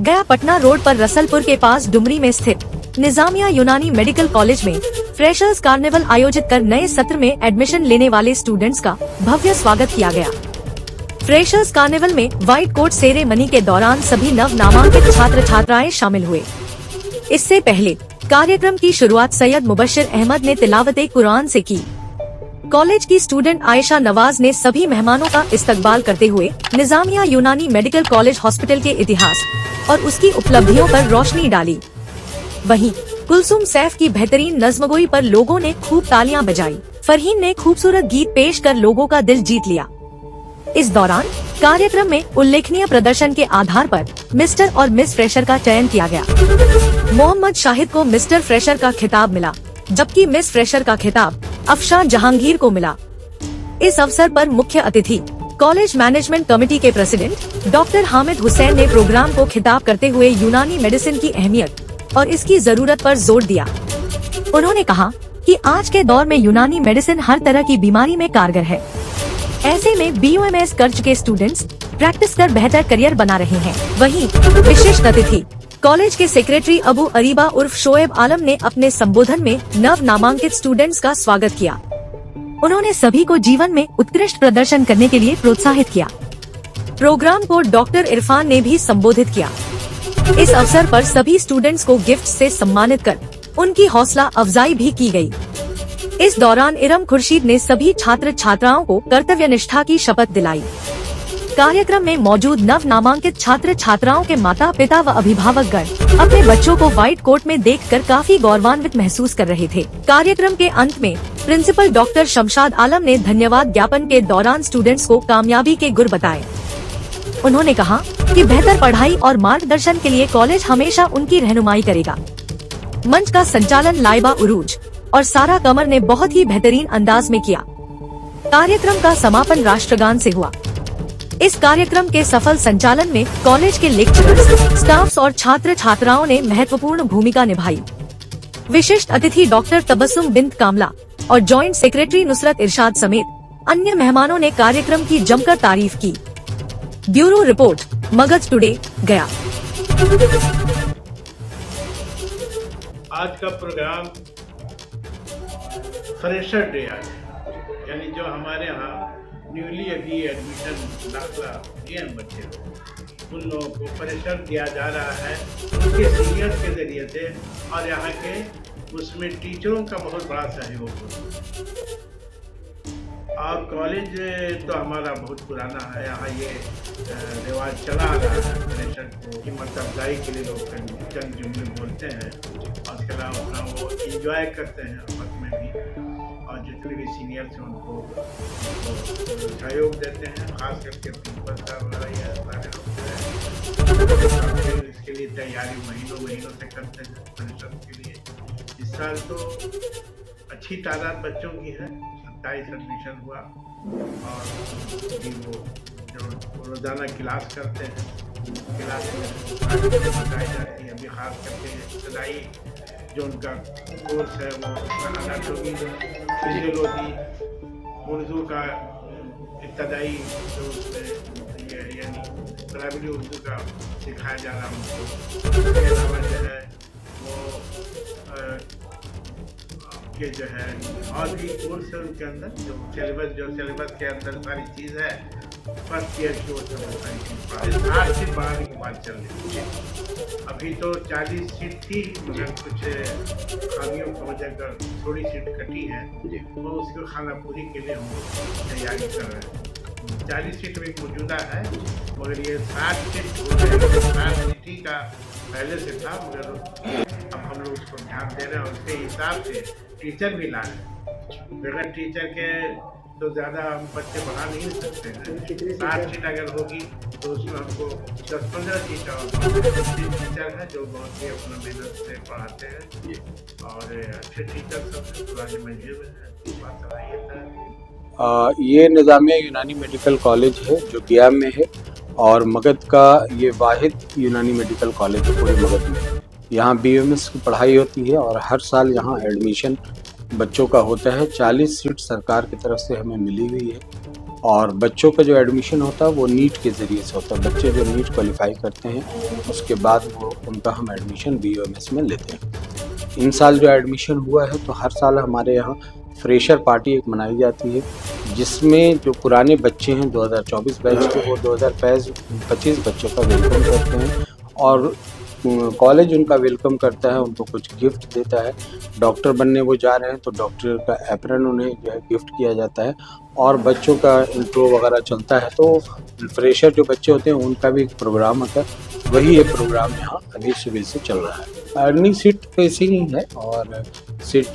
गया पटना रोड पर रसलपुर के पास डुमरी में स्थित निजामिया यूनानी मेडिकल कॉलेज में फ्रेशर्स कार्निवल आयोजित कर नए सत्र में एडमिशन लेने वाले स्टूडेंट्स का भव्य स्वागत किया गया। फ्रेशर्स कार्निवल में व्हाइट कोट सेरेमनी के दौरान सभी नव नामांकित छात्र छात्राएं शामिल हुए। इससे पहले कार्यक्रम की शुरुआत सैयद मुबश्शिर अहमद ने तिलावत कुरान से की। कॉलेज की स्टूडेंट आयशा नवाज ने सभी मेहमानों का इस्तकबाल करते हुए निजामिया यूनानी मेडिकल कॉलेज हॉस्पिटल के इतिहास और उसकी उपलब्धियों पर रोशनी डाली। वहीं कुलसुम सैफ की बेहतरीन नज़्मगोई पर लोगों ने खूब तालियां बजाई। फरहीन ने खूबसूरत गीत पेश कर लोगों का दिल जीत लिया। इस दौरान कार्यक्रम में उल्लेखनीय प्रदर्शन के आधार पर मिस्टर और मिस फ्रेशर का चयन किया गया। मोहम्मद शाहिद को मिस्टर फ्रेशर का खिताब मिला, जबकि मिस फ्रेशर का खिताब अफशा जहांगीर को मिला। इस अवसर पर मुख्य अतिथि कॉलेज मैनेजमेंट कमेटी के प्रेसिडेंट डॉक्टर हामिद हुसैन ने प्रोग्राम को खिताब करते हुए यूनानी मेडिसिन की अहमियत और इसकी जरूरत पर जोर दिया। उन्होंने कहा कि आज के दौर में यूनानी मेडिसिन हर तरह की बीमारी में कारगर है। ऐसे में BUMS कर चुके स्टूडेंट्स प्रैक्टिस कर बेहतर करियर बना रहे हैं। वहीं विशिष्ट अतिथि कॉलेज के सेक्रेटरी अबू अरीबा उर्फ शोएब आलम ने अपने संबोधन में नव नामांकित स्टूडेंट्स का स्वागत किया। उन्होंने सभी को जीवन में उत्कृष्ट प्रदर्शन करने के लिए प्रोत्साहित किया। प्रोग्राम को डॉक्टर इरफान ने भी संबोधित किया। इस अवसर पर सभी स्टूडेंट्स को गिफ्ट से सम्मानित कर उनकी हौसला अफजाई भी की गई। इस दौरान इरम खुर्शीद ने सभी छात्र छात्राओं को कर्तव्य निष्ठा की शपथ दिलाई। कार्यक्रम में मौजूद नव नामांकित छात्र छात्राओं के माता पिता व अभिभावक गण अपने बच्चों को व्हाइट कोट में देखकर काफी गौरवान्वित महसूस कर रहे थे। कार्यक्रम के अंत में प्रिंसिपल डॉक्टर शमशाद आलम ने धन्यवाद ज्ञापन के दौरान स्टूडेंट्स को कामयाबी के गुर बताए। उन्होंने कहा कि बेहतर पढ़ाई और मार्गदर्शन के लिए कॉलेज हमेशा उनकी रहनुमाई करेगा। मंच का संचालन लाइबा उरूज और सारा कमर ने बहुत ही बेहतरीन अंदाज में किया। कार्यक्रम का समापन राष्ट्रगान से हुआ। इस कार्यक्रम के सफल संचालन में कॉलेज के लेक्चरर्स, स्टाफ्स और छात्र छात्राओं ने महत्वपूर्ण भूमिका निभाई। विशिष्ट अतिथि डॉक्टर तबस्सुम बिन्त कामला और जॉइंट सेक्रेटरी नुसरत इरशाद समेत अन्य मेहमानों ने कार्यक्रम की जमकर तारीफ की। ब्यूरो रिपोर्ट, मगध टुडे, गया। आज का प्रोग्राम फ्रेशर डे यानी जो हमारे यहाँ न्यूली अभी एडमिशन दाखिला किए हैं बच्चे लोग, उन लोगों को फ्रेशर दिया जा रहा है उनके सीनियर्स के जरिए से, और यहाँ के उसमें टीचरों का बहुत बड़ा सहयोग होता है। और कॉलेज तो हमारा बहुत पुराना है, यहाँ ये रिवाज चला आ रहा है फ्रेशर को कीमत अफजाई के लिए लोग चंद जुमले बोलते हैं और उसके अलावा अपना वो इंजॉय करते हैं आपस में भी, और जितने भी सीनियर्स हैं उनको सहयोग देते हैं, खास करके प्रिंसिपल साहब वगैरह ये सारे लोग हैं। इसके लिए तैयारी महीनों से करते हैं फ्रेशर के लिए। इस साल तो अच्छी तादाद बच्चों की है, 27 एडमिशन हुआ, और वो जो रोज़ाना क्लास करते हैं, क्लास में बताई जाती है। अभी खास करके इब्तदाई जो उनका कोर्स है वो एनाटॉमी, फिजियोलॉजी, उर्दू का इब्तदाई जो उसमें यानी प्राइमरी उर्दू का सिखाया जा रहा है उनको। उसके अलावा जो है वो के जो है और भी कोर्स है उनके अंदर, जो सिलेबस के अंदर सारी चीज़ है। फर्स्ट ईयर की वो सारी चीज़ 8 सीट बढ़ाने की बात चल रही है। अभी तो 40 सीट थी, मगर कुछ खामियों की वजह कर थोड़ी सीट कटी है, तो उसको खाना पूरी के लिए हम तैयारी कर रहे हैं। 40 सीट में मौजूदा है, मगर ये 60 सीट हो जाएगी। 60 सीट ही का पहले से था, मगर अब हम लोग उसको ध्यान दे रहे हैं और उसके हिसाब से टीचर भी ला रहे हैं। बगैर टीचर के तो ज़्यादा हम बच्चे बढ़ा नहीं सकते हैं। 60 सीट अगर होगी तो उसमें हमको 10-15 टीचर हैं जो बहुत ही अपना मेहनत से पढ़ाते हैं, और अच्छे टीचर सब पुराने मंजिल में हैं। बात था ये निजामिया यूनानी मेडिकल कॉलेज है जो गया में है, और मगध का ये वाहिद यूनानी मेडिकल कॉलेज है पूरे मगध में। यहाँ BUMS की पढ़ाई होती है और हर साल यहाँ एडमिशन बच्चों का होता है। 40 सीट सरकार की तरफ से हमें मिली हुई है, और बच्चों का जो एडमिशन होता है वो नीट के ज़रिए से होता है। बच्चे जो नीट क्वालिफाई करते हैं उसके बाद वो उनका हम एडमिशन BOMS में लेते हैं। इन साल जो एडमिशन हुआ है तो हर साल हमारे यहाँ फ्रेशर पार्टी एक मनाई जाती है, जिसमें जो पुराने बच्चे हैं 2024 बैच के, वो 2025 बच्चों का वेलकम करते हैं और कॉलेज उनका वेलकम करता है, उनको कुछ गिफ्ट देता है। डॉक्टर बनने वो जा रहे हैं तो डॉक्टर का एप्रन उन्हें जो है गिफ्ट किया जाता है और बच्चों का इंट्रो वगैरह चलता है। तो फ्रेशर जो बच्चे होते हैं उनका भी एक प्रोग्राम होता है, वही ये प्रोग्राम यहाँ अभी सुबह से चल रहा है। अर्निंग सीट तो ऐसी ही है और सीट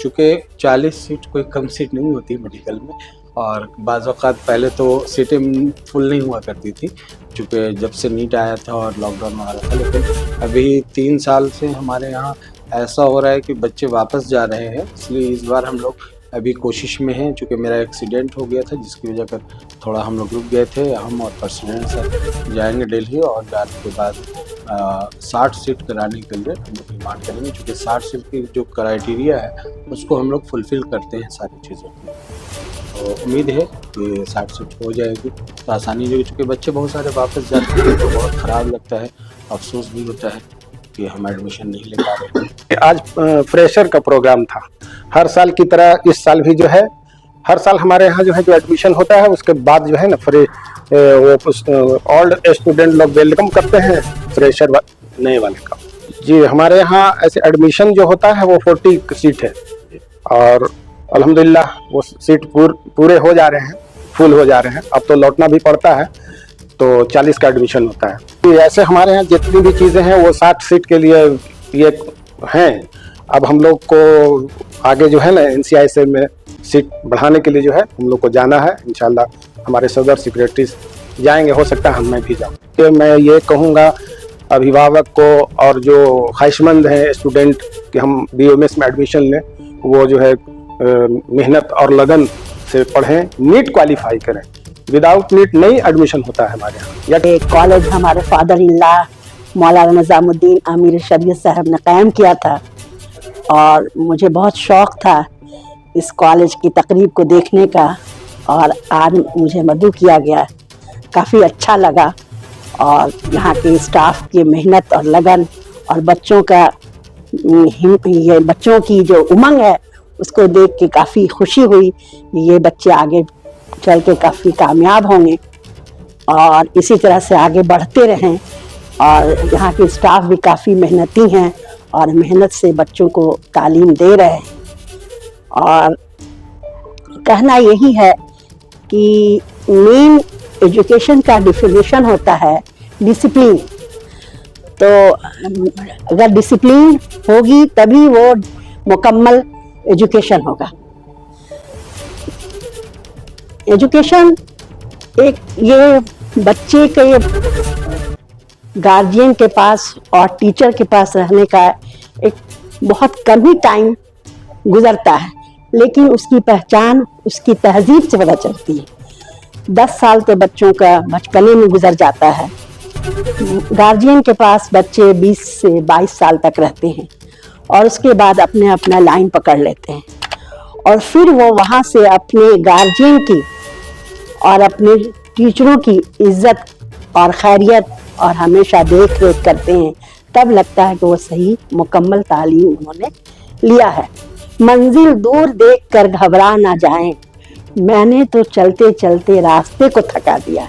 चूँकि 40 सीट कोई कम सीट नहीं होती मेडिकल में, और बाज़ औक़ात पहले तो सीटें फुल नहीं हुआ करती थी चूँकि जब से नीट आया था और लॉकडाउन वगैरह था। लेकिन अभी 3 साल से हमारे यहाँ ऐसा हो रहा है कि बच्चे वापस जा रहे हैं, इसलिए इस बार हम लोग अभी कोशिश में हैं। चूँकि मेरा एक्सीडेंट हो गया था जिसकी वजह कर थोड़ा हम लोग रुक गए थे। हम और प्रेसिडेंट सर जाएंगे दिल्ली और जाने के बाद 60 सीट कराने के लिए हम लोग डिमांड करेंगे, क्योंकि 60 सीट की जो क्राइटेरिया है उसको हम लोग फुलफ़िल करते हैं सारी चीज़ों को। तो उम्मीद है कि 60 सीट हो जाएगी तो आसानी होगी, चूँकि बच्चे बहुत सारे वापस जाते हैं तो बहुत ख़राब लगता है, अफसोस भी होता है कि हम एडमिशन नहीं ले पा रहे हैं। आज फ्रेशर का प्रोग्राम था। हर साल की तरह इस साल भी जो है, हर साल हमारे यहाँ जो है जो एडमिशन होता है उसके बाद जो है ना ओल्ड स्टूडेंट लोग वेलकम करते हैं फ्रेशर नए वाले का। जी हमारे यहाँ ऐसे एडमिशन जो होता है वो 40 सीट है और अल्हम्दुलिल्लाह वो सीट पूरे हो जा रहे हैं, फुल हो जा रहे हैं। अब तो लौटना भी पड़ता है तो 40 का एडमिशन होता है। तो ऐसे हमारे यहाँ जितनी भी चीज़ें हैं वो 60 सीट के लिए ये हैं। अब हम लोग को आगे जो है ना NCI में सीट बढ़ाने के लिए जो है हम लोग को जाना है। इंशाल्लाह हमारे सदर सेक्रेटरी जाएंगे, हो सकता है मैं भी जाऊँ। तो मैं ये कहूँगा अभिभावक को और जो ख्वाहिशमंद हैं स्टूडेंट कि हम BOMS में एडमिशन लें, वो जो है मेहनत और लगन से पढ़ें, नीट क्वालिफाई करें। विदाउट नीट नहीं एडमिशन होता है हमारे यहाँ। ये कॉलेज हमारे फादर इन लॉ मौलाना निज़ामुद्दीन आमिर शरीयत साहब ने कायम किया था और मुझे बहुत शौक़ था इस कॉलेज की तकरीब को देखने का और आज मुझे मदऊ किया गया। काफ़ी अच्छा लगा और यहाँ के स्टाफ की मेहनत और लगन और बच्चों का ये बच्चों की जो उमंग है उसको देख के काफ़ी खुशी हुई। ये बच्चे आगे चल के काफ़ी कामयाब होंगे और इसी तरह से आगे बढ़ते रहें। और यहाँ के स्टाफ भी काफ़ी मेहनती हैं और मेहनत से बच्चों को तालीम दे रहे हैं। और कहना यही है कि मेन एजुकेशन का डिफिनेशन होता है डिसिप्लिन। तो अगर डिसिप्लिन होगी तभी वो मुकम्मल एजुकेशन होगा। एजुकेशन एक ये बच्चे के गार्जियन के पास और टीचर के पास रहने का एक बहुत कम ही टाइम गुजरता है, लेकिन उसकी पहचान उसकी तहजीब से पता चलती है। 10 साल तो बच्चों का बचपने में गुजर जाता है। गार्जियन के पास बच्चे 20 से 22 साल तक रहते हैं और उसके बाद अपने अपना लाइन पकड़ लेते हैं और फिर वो वहाँ से अपने गार्जियन की और अपने टीचरों की इज्जत और खैरियत और हमेशा देख रेख करते हैं। तब लगता है कि वो सही मुकम्मल तालीम उन्होंने लिया है। मंजिल दूर देखकर घबरा ना जाएं, मैंने तो चलते चलते रास्ते को थका दिया।